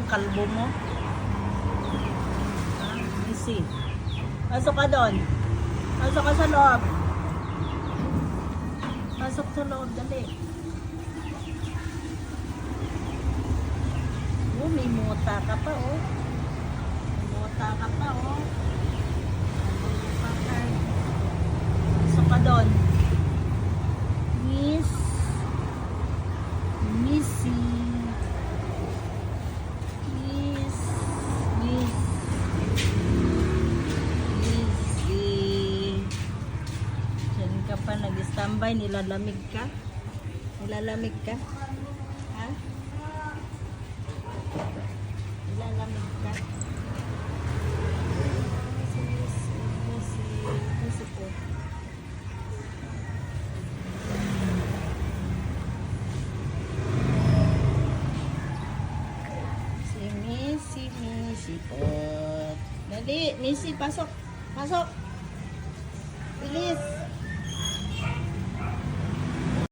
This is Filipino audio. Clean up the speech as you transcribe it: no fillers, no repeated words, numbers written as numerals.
kalbo mo. Missy. Pasok ka doon. Pasok ka sa loob. Pasok sa loob, dali. Oh, may muta ka pa, oh. May muta ka pa, oh. Pasok ka doon. Missy. Diyan ka pa nag-standby, nilalamig ka? Nilalamig ka? Ha? Nilalamig ka? Missy po. Missy po. Dali, Missy, pasok. Pasok. Bilis.